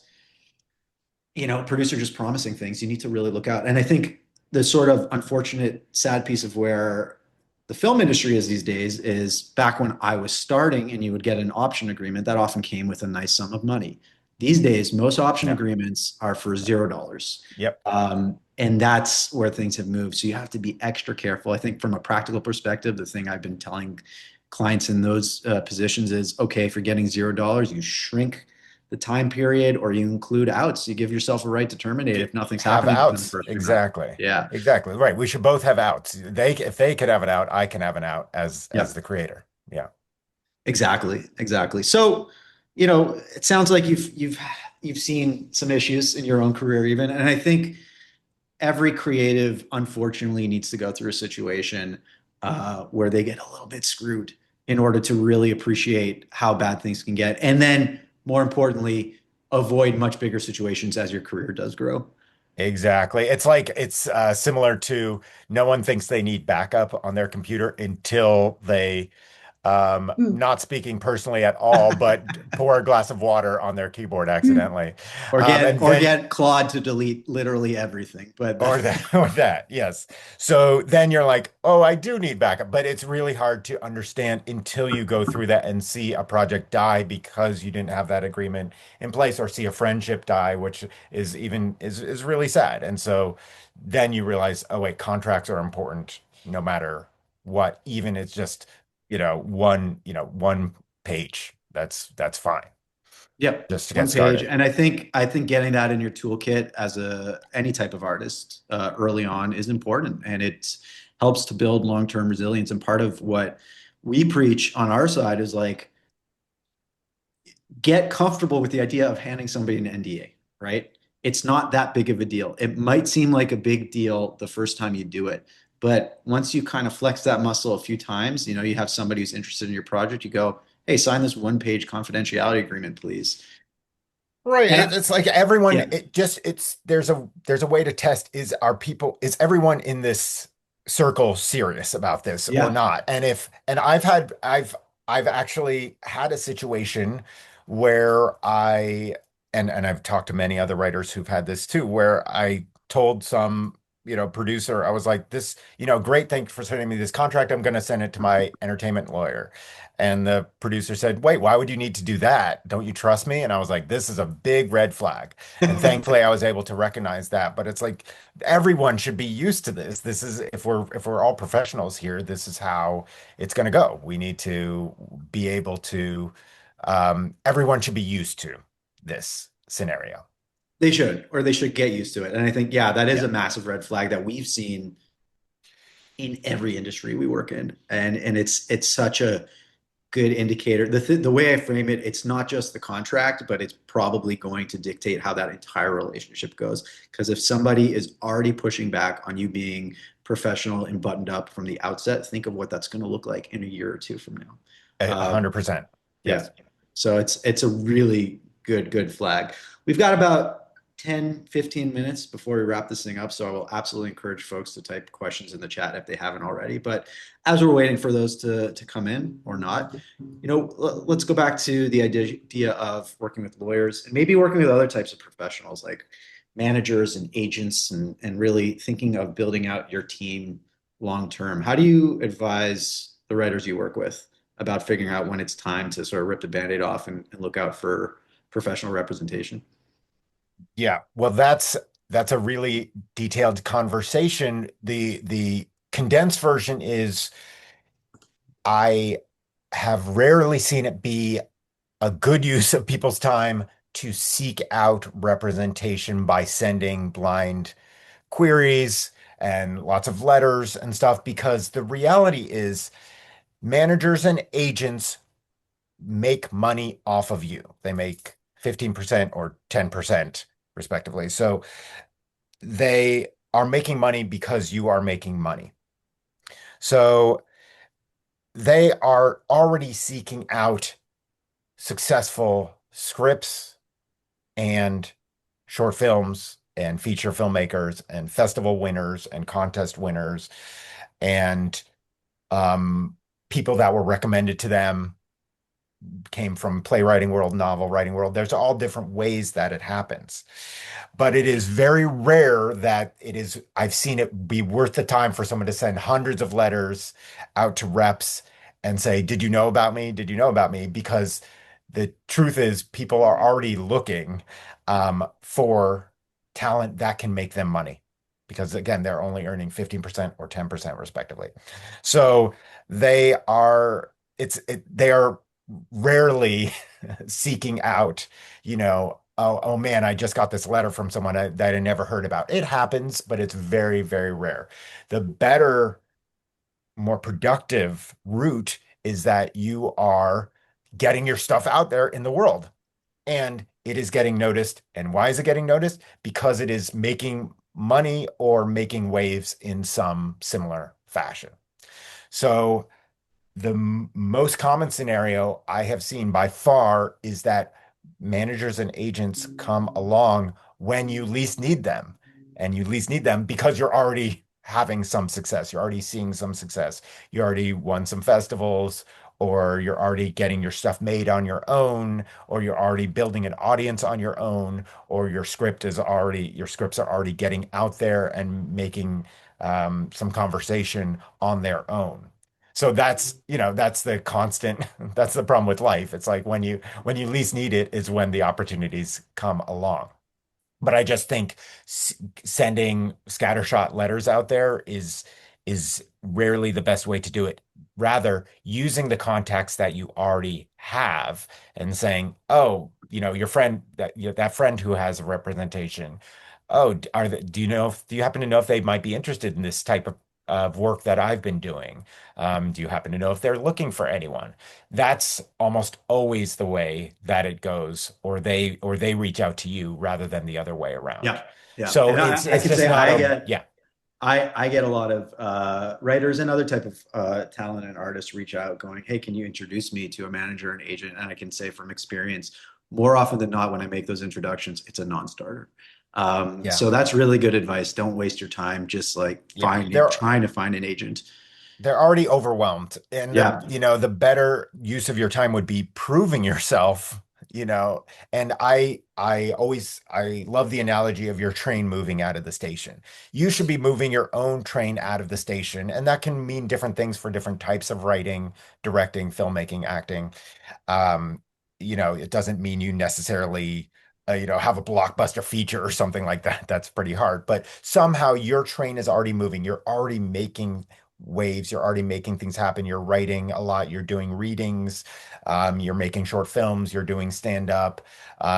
producer just promising things, you need to really look out. And I think the sort of unfortunate, sad piece of where the film industry is these days is back when I was starting and you would get an option agreement that often came with a nice sum of money. These days, most option Yeah. agreements are for $0. Yep. And that's where things have moved. So you have to be extra careful. I think from a practical perspective, the thing I've been telling clients in those positions is, okay, if you're getting $0, you shrink the time period or you include outs. You give yourself a right to terminate if nothing's Have happening within the outs. first 3 months. Exactly. Yeah. Exactly. Right. We should both have outs. If they could have an out, I can have an out as Yep. the creator. Yeah. Exactly. Exactly. So, it sounds like you've seen some issues in your own career even. And I think every creative, unfortunately, needs to go through a situation where they get a little bit screwed in order to really appreciate how bad things can get. And then, more importantly, avoid much bigger situations as your career does grow. Exactly. It's similar to no one thinks they need backup on their computer until they Mm. not speaking personally at all, but pour a glass of water on their keyboard accidentally. Or get And or then get Claude to delete literally everything. But or that, or that, yes. So then you're like, oh, I do need backup, but it's really hard to understand until you go through that and see a project die because you didn't have that agreement in place, or see a friendship die, which is really sad. And so then you realize, oh wait, contracts are important no matter what, even it's just, one page. That's fine. Yep, Just to get one page. started. And I think getting that in your toolkit as any type of artist early on is important, and it helps to build long-term resilience. And part of what we preach on our side is like get comfortable with the idea of handing somebody an NDA, right? It's not that big of a deal. It might seem like a big deal the first time you do it, but once you kind of flex that muscle a few times, you have somebody who's interested in your project, you go, hey, sign this one-page confidentiality agreement, please. Right. And It's like everyone, yeah, there's a way to test, is everyone in this circle serious about this or yeah. not? And I've actually had a situation where and I've talked to many other writers who've had this too, where I told some, producer, I was like, this, great, thanks for sending me this contract. I'm going to send it to my entertainment lawyer. And the producer said, wait, why would you need to do that? Don't you trust me? And I was like, this is a big red flag. And thankfully I was able to recognize that. But it's like everyone should be used to this. This is if we're all professionals here, this is how it's going to go. We need to be able to everyone should be used to this scenario. They should, or they should get used to it. And I think, yeah, that is Yeah. a massive red flag that we've seen in every industry we work in. And it's such a good indicator. The way I frame it, it's not just the contract, but it's probably going to dictate how that entire relationship goes. Because if somebody is already pushing back on you being professional and buttoned up from the outset, think of what that's going to look like in a year or two from now. 100%. Yeah. Yes. So it's a really good flag. We've got about 10, 15 minutes before we wrap this thing up. So I will absolutely encourage folks to type questions in the chat if they haven't already. But as we're waiting for those to come in or not, let's go back to the idea of working with lawyers and maybe working with other types of professionals like managers and agents and really thinking of building out your team long term. How do you advise the writers you work with about figuring out when it's time to sort of rip the band-aid off and look out for professional representation? Yeah. Well, that's a really detailed conversation. The condensed version is I have rarely seen it be a good use of people's time to seek out representation by sending blind queries and lots of letters and stuff, because the reality is managers and agents make money off of you. They make 15% or 10% respectively. So they are making money because you are making money. So they are already seeking out successful scripts and short films and feature filmmakers and festival winners and contest winners and um, people that were recommended to them came from playwriting world, novel writing world. There's all different ways that it happens. But it is very rare that I've seen it be worth the time for someone to send hundreds of letters out to reps and say, did you know about me? Did you know about me? Because the truth is people are already looking for talent that can make them money because again, they're only earning 15% or 10% respectively. So they are they are rarely seeking out, oh man, I just got this letter from someone that I never heard about. It happens, but it's very, very rare. The better, more productive route is that you are getting your stuff out there in the world and it is getting noticed. And why is it getting noticed? Because it is making money or making waves in some similar fashion. So the most common scenario I have seen by far is that managers and agents come along when you least need them. And you least need them because you're already having some success. You're already seeing some success. You already won some festivals, or you're already getting your stuff made on your own, or you're already building an audience on your own, or your scripts are already getting out there and making some conversation on their own. So that's the constant, that's the problem with life. It's like when you least need it is when the opportunities come along. But I just think sending scattershot letters out there is rarely the best way to do it. Rather, using the contacts that you already have and saying, "Oh, your friend that friend who has a representation. Oh, do you happen to know if they might be interested in this type of work that I've been doing? Do you happen to know if they're looking for anyone?" That's almost always the way that it goes, or they reach out to you rather than the other way around. Yeah, yeah. So And it's I it's could just say not I a get yeah, I get a lot of writers and other type of talent and artists reach out going, "Hey, can you introduce me to a manager and agent?" And I can say from experience, more often than not, when I make those introductions, it's a non-starter. yeah, So that's really good advice. Don't waste your time just like yeah. They're trying to find an agent. they're already overwhelmed, and Yeah, the better use of your time would be proving yourself. And I love the analogy of your train moving out of the station. You should be moving your own train out of the station, and that can mean different things for different types of writing, directing, filmmaking, acting. Um, it doesn't mean you necessarily, have a blockbuster feature or something like that. That's pretty hard. But somehow your train is already moving. You're already making waves. You're already making things happen. You're writing a lot. You're doing readings. You're making short films. You're doing stand up.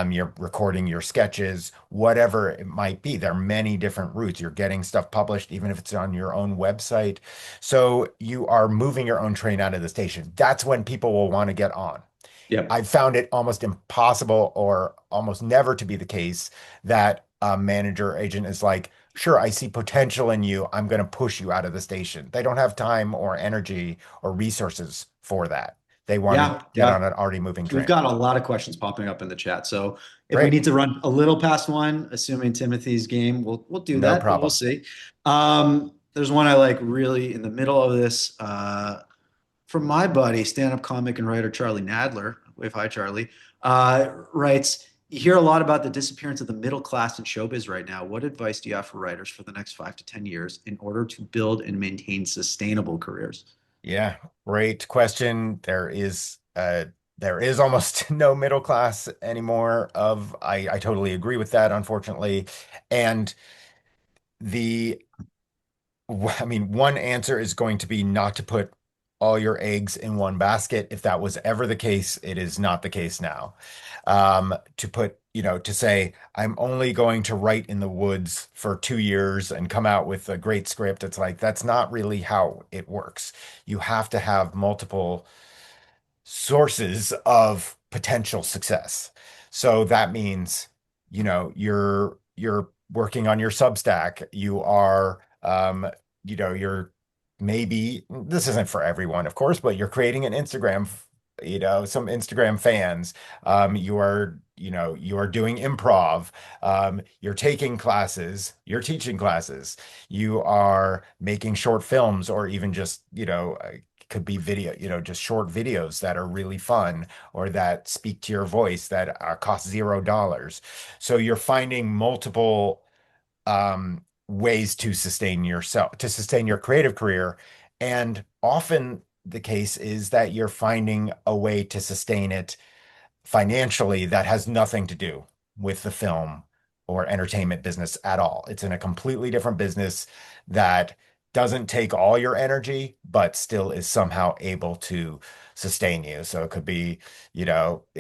You're recording your sketches, whatever it might be. There are many different routes. You're getting stuff published, even if it's on your own website. So you are moving your own train out of the station. That's when people will want to get on. yep, I've found it almost impossible or almost never to be the case that a manager or agent is like, sure, I see potential in you. I'm going to push you out of the station. They don't have time or energy or resources for that. They want to yeah, get yeah. on an already moving We've train. got a lot of questions popping up in the chat. So if we Great. need to run a little past one, assuming Timothy's game, we'll do No that, but we'll problem. see. There's one I like really in the middle of this. From my buddy, stand-up comic and writer Charlie Nadler, wave hi Charlie, writes, "You hear a lot about the disappearance of the middle class in showbiz right now. What advice do you have for writers for the next 5 to 10 years in order to build and maintain sustainable careers?" Yeah, great question. There is almost no middle class anymore I totally agree with that, unfortunately. And the I mean, one answer is going to be not to put all your eggs in one basket. If that was ever the case, it is not the case now. To say, I'm only going to write in the woods for 2 years and come out with a great script, it's like, that's not really how it works. You have to have multiple sources of potential success. So that means, you're working on your Substack. You're maybe this isn't for everyone, of course, but you're creating an Instagram, some Instagram fans. You are doing improv. You're taking classes. You're teaching classes. You are making short films, or even just, could be video, just short videos that are really fun or that speak to your voice that cost $0. So you're finding multiple ways to sustain your creative career. And often the case is that you're finding a way to sustain it financially, that has nothing to do with the film or entertainment business at all. It's in a completely different business that doesn't take all your energy, but still is somehow able to sustain you. So it could be,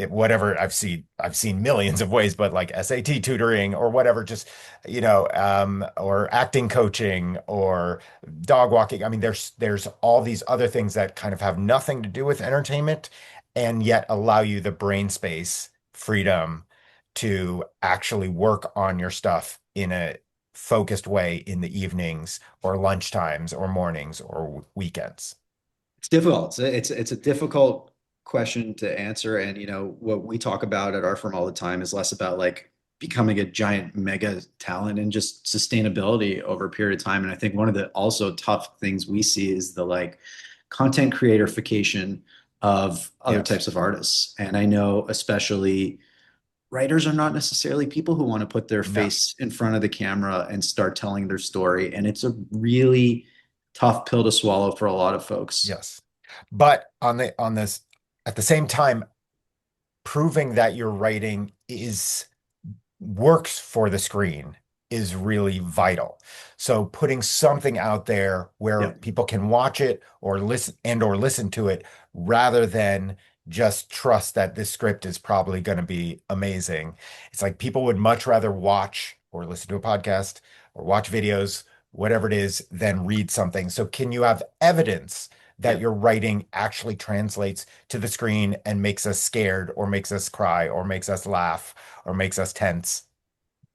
whatever I've seen millions of ways, but like SAT tutoring or whatever, just, or acting coaching or dog walking. I mean, there's all these other things that kind of have nothing to do with entertainment and yet allow you the brain space, freedom to actually work on your stuff in a focused way in the evenings or lunch times or mornings or weekends. It's difficult. It's a difficult question to answer. And what we talk about at our firm all the time is less about like becoming a giant mega talent and just sustainability over a period of time. And I think one of the also tough things we see is the like content creatorification of other Yes. types of artists. And I know especially writers are not necessarily people who want to put their No. face in front of the camera and start telling their story. And it's a really tough pill to swallow for a lot of folks. Yes. But on this at the same time, proving that your writing is works for the screen is really vital. So putting something out there where Yeah. people can watch it or listen to it rather than just trust that this script is probably going to be amazing. It's like people would much rather watch or listen to a podcast or watch videos, whatever it is, than read something. So can you have evidence that Yeah. your writing actually translates to the screen and makes us scared or makes us cry or makes us laugh or makes us tense?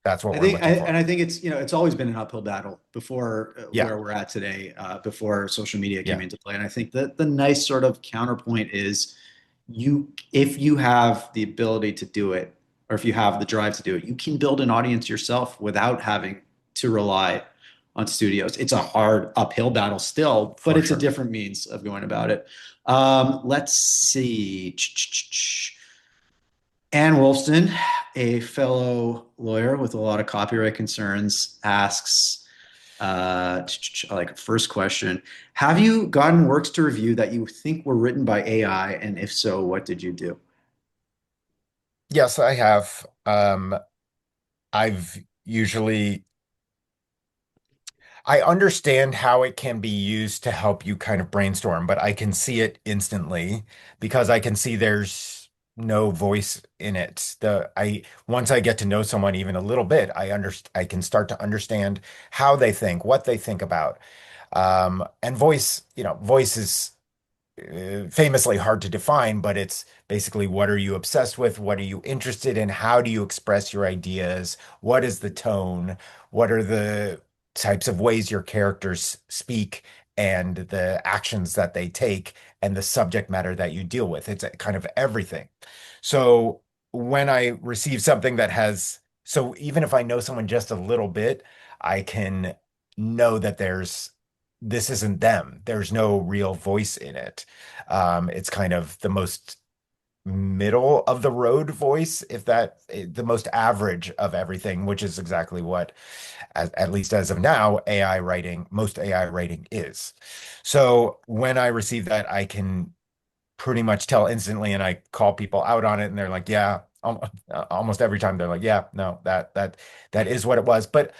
That's what I we're think, looking for. and I think it's always been an uphill battle before Yeah. where we're at today, before social media came Yeah. into play. And I think that the nice sort of counterpoint is if you have the ability to do it, or if you have the drive to do it, you can build an audience yourself without having to rely on studios. It's a hard uphill battle still, but For it's a sure. different means of going about it. Let's see. Ann Wolfson, a fellow lawyer with a lot of copyright concerns, asks, like first question, have you gotten works to review that you think were written by AI? And if so, what did you do? Yes, I have. I've usually I understand how it can be used to help you kind of brainstorm, but I can see it instantly because I can see there's no voice in it. The I Once I get to know someone even a little bit, I can start to understand how they think, what they think about. And voice is famously hard to define, but it's basically what are you obsessed with? What are you interested in? How do you express your ideas? What is the tone? What are the types of ways your characters speak and the actions that they take and the subject matter that you deal with? It's kind of everything. So when I receive something so even if I know someone just a little bit, I can know that this isn't them. There's no real voice in it. It's kind of the most middle of the road voice, the most average of everything, which is exactly what, at least as of now, most AI writing is. So when I receive that, I can pretty much tell instantly, and I call people out on it, and they're like, "Yeah." Almost every time they're like, "Yeah, no, that is what it was." But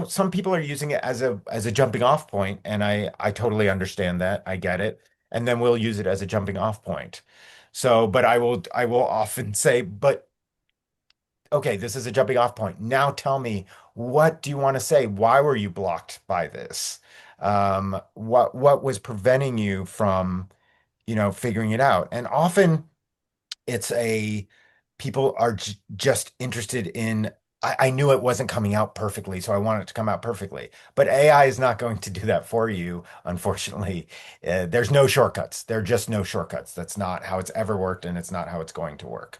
some people are using it as a jumping off point, and I totally understand that. I get it, and then we'll use it as a jumping off point. So, but I will often say, "But okay, this is a jumping off point. Now tell me, what do you want to say? Why were you blocked by this? What was preventing you from?" figuring it out. And often it's people are just interested in, I knew it wasn't coming out perfectly, so I want it to come out perfectly. But AI is not going to do that for you, unfortunately. There's no shortcuts. There are just no shortcuts. That's not how it's ever worked, and it's not how it's going to work.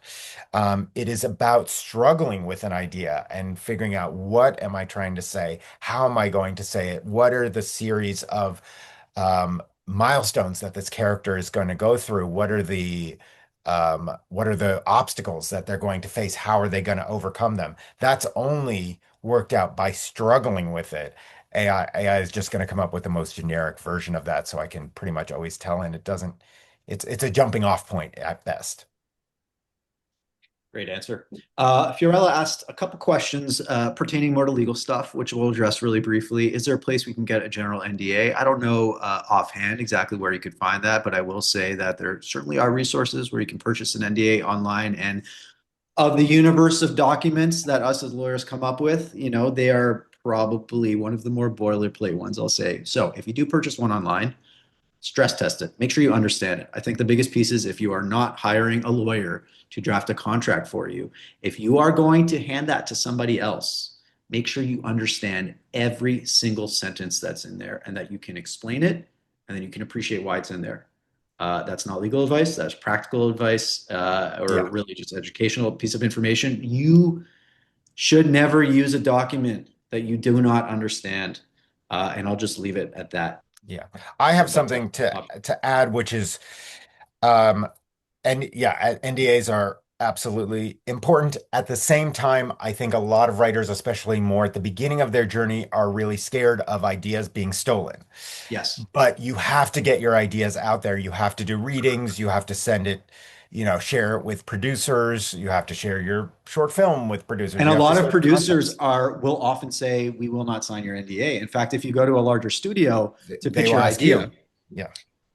It is about struggling with an idea and figuring out what am I trying to say? How am I going to say it? What are the series of milestones that this character is going to go through? What are the obstacles that they're going to face? How are they going to overcome them? That's only worked out by struggling with it. AI is just going to come up with the most generic version of that, so I can pretty much always tell, and it doesn't. It's a jumping off point at best. Great answer. Fiorella asked a couple questions pertaining more to legal stuff, which we'll address really briefly. Is there a place we can get a general NDA? I don't know offhand exactly where you could find that, but I will say that there certainly are resources where you can purchase an NDA online. And of the universe of documents that us as lawyers come up with, they are probably one of the more boilerplate ones, I'll say. So if you do purchase one online, stress test it. Make sure you understand it. I think the biggest piece is if you are not hiring a lawyer to draft a contract for you, if you are going to hand that to somebody else, make sure you understand every single sentence that's in there and that you can explain it and then you can appreciate why it's in there. That's not legal advice. That's practical advice or Yeah. really just educational piece of information. You should never use a document that you do not understand. And I'll just leave it at that. Yeah. I So have back something to add, which is um and yeah, NDAs are absolutely important. At the same time, I think a lot of writers, especially more at the beginning of their journey, are really scared of ideas being stolen. Yes. But you have to get your ideas out there. You have to do readings, you have to send it, share it with producers, you have to share your short film with producers, And you a have to lot of share producers concepts. will often say, we will not sign your NDA. In fact, if you go to a larger studio to They pitch will your ask idea, you. Yeah.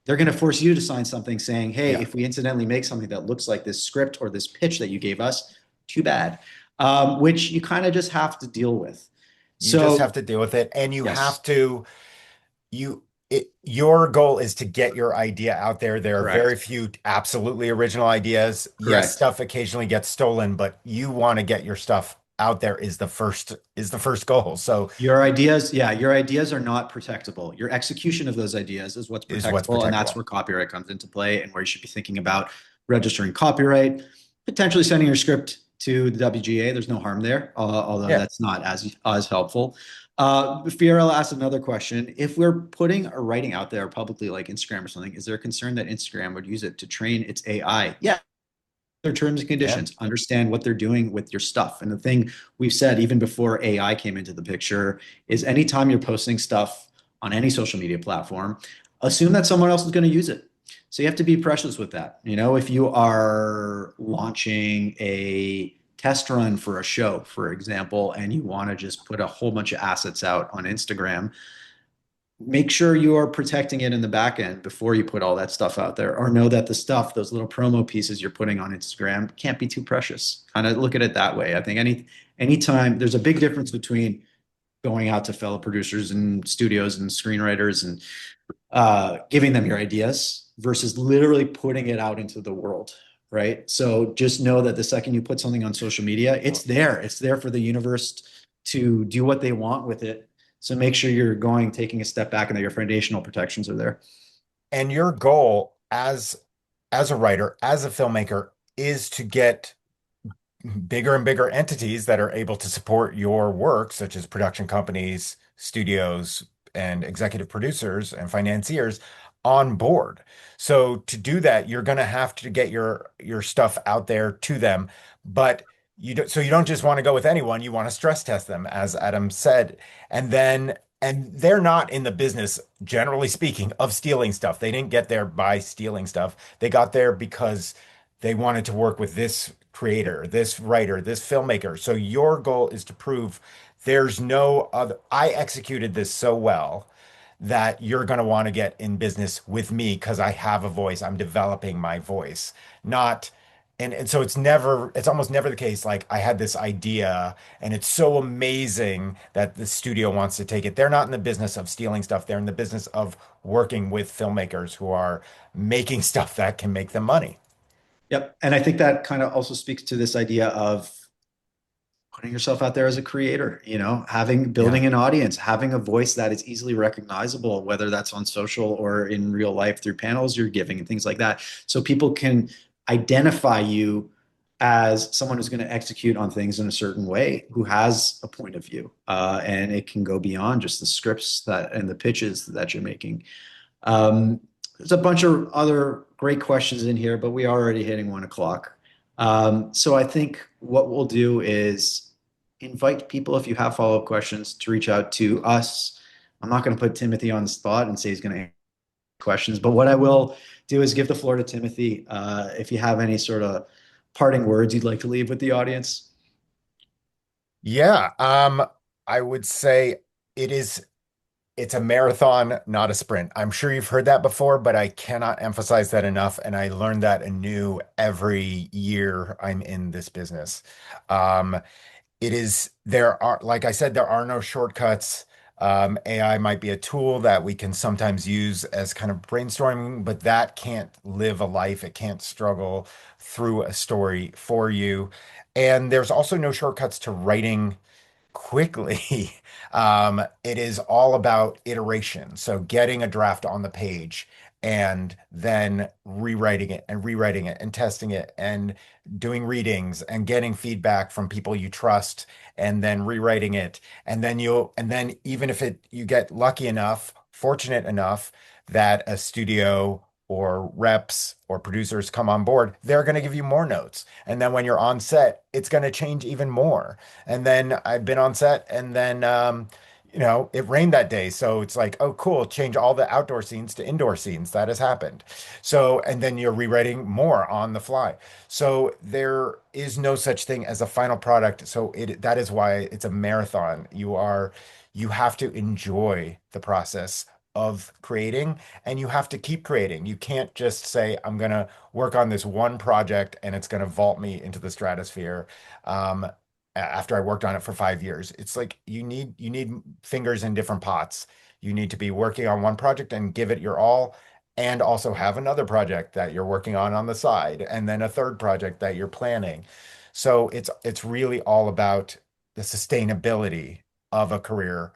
they're going to force you to sign something saying, hey, Yeah. if we incidentally make something that looks like this script or this pitch that you gave us, too bad. Which you kind of just have to deal with. You just So, have to deal with it, and you have yes, to your goal is to get your idea out there. There are correct. very few absolutely original ideas. Yes, Correct. stuff occasionally gets stolen, but you want to get your stuff out there is the first goal. So Your ideas, yeah, your ideas are not protectable. Your execution of those ideas is what's is what's protectable, and that's protectable. where copyright comes into play and where you should be thinking about registering copyright, potentially sending your script to the WGA. There's no harm there, although Yeah. that's not as helpful. Fiorella asked another question. If we're putting a writing out there publicly, like Instagram or something, is there a concern that Instagram would use it to train its AI? Yeah, their terms and Yeah. conditions, understand what they're doing with your stuff. And the thing we've said even before AI came into the picture is anytime you're posting stuff on any social media platform, assume that someone else is going to use it. So you have to be precious with that. If you are launching a test run for a show, for example, and you want to just put a whole bunch of assets out on Instagram, make sure you are protecting it in the back end before you put all that stuff out there, or know that the stuff, those little promo pieces you're putting on Instagram can't be too precious. Kind of look at it that way. I think anytime there's a big difference between going out to fellow producers and studios and screenwriters and giving them your ideas versus literally putting it out into the world. Right. So just know that the second you put something on social media, it's there. It's there for the universe to do what they want with it. So make sure you're taking a step back and that your foundational protections are there. And your goal as a writer, as a filmmaker, is to get bigger and bigger entities that are able to support your work, such as production companies, studios, and executive producers and financiers on board. So to do that, you're going to have to get your stuff out there to them, but you don't just want to go with anyone, you want to stress test them, as Adam said, and they're not in the business, generally speaking, of stealing stuff. They didn't get there by stealing stuff. They got there because they wanted to work with this creator, this writer, this filmmaker. So your goal is to prove there's no other. I executed this so well that you're going to want to get in business with me because I have a voice. I'm developing my voice, not. And so it's almost never the case. Like I had this idea and it's so amazing that the studio wants to take it. They're not in the business of stealing stuff. They're in the business of working with filmmakers who are making stuff that can make them money. Yep. And I think that kind of also speaks to this idea of putting yourself out there as a creator, Yeah. building an audience, having a voice that is easily recognizable, whether that's on social or in real life through panels you're giving and things like that. So people can identify you as someone who's going to execute on things in a certain way, who has a point of view. And it can go beyond just the scripts and the pitches that you're making. Um, there's a bunch of other great questions in here, but we are already hitting 1 o'clock. So I think what we'll do is invite people, if you have follow-up questions, to reach out to us. I'm not going to put Timothy on the spot and say he's going to answer questions, but what I will do is give the floor to Timothy. If you have any sort of parting words you'd like to leave with the audience? Yeah, I would say it is it's a marathon, not a sprint. I'm sure you've heard that before, but I cannot emphasize that enough. And I learned that anew every year I'm in this business. Um, there are, like I said, there are no shortcuts. AI might be a tool that we can sometimes use as kind of brainstorming, but that can't live a life. It can't struggle through a story for you. And there's also no shortcuts to writing quickly. It is all about iteration. So getting a draft on the page and then rewriting it and testing it and doing readings and getting feedback from people you trust and then rewriting it. And then even if you get lucky enough, fortunate enough that a studio or reps or producers come on board, they're going to give you more notes. And then when you're on set, it's going to change even more. And then I've been on set and then it rained that day. So it's like, oh, cool, change all the outdoor scenes to indoor scenes. That has happened. So, and then you're rewriting more on the fly. So there is no such thing as a final product. So that is why it's a marathon. You have to enjoy the process of creating and you have to keep creating. You can't just say, I'm going to work on this one project and it's going to vault me into the stratosphere. Um, After I worked on it for 5 years. It's like you need fingers in different pots. You need to be working on one project and give it your all, and also have another project that you're working on the side, and then a third project that you're planning. So it's really all about the sustainability of a career.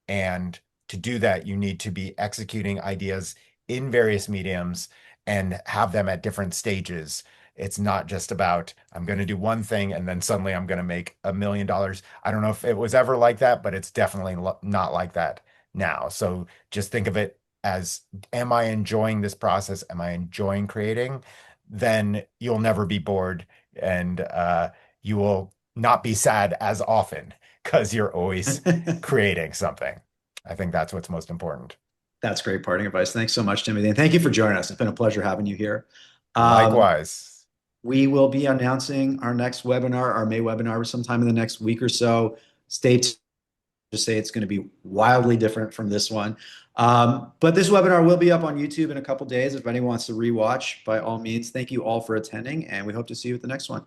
And to do that, you need to be executing ideas in various mediums and have them at different stages. It's not just about, I'm going to do one thing and then suddenly I'm going to make $1 million. I don't know if it was ever like that, but it's definitely not like that now. So just think of it as, am I enjoying this process? Am I enjoying creating? Then you'll never be bored and you will not be sad as often because you're always creating something. I think that's what's most important. That's great parting advice. Thanks so much, Timothy. And thank you for joining us. It's been a pleasure having you here. Um, Likewise. we will be announcing our next webinar, our May webinar, sometime in the next week or so. Stay tuned. Just say it's going to be wildly different from this one. But this webinar will be up on YouTube in a couple days. If anyone wants to rewatch, by all means, thank you all for attending, and we hope to see you at the next one.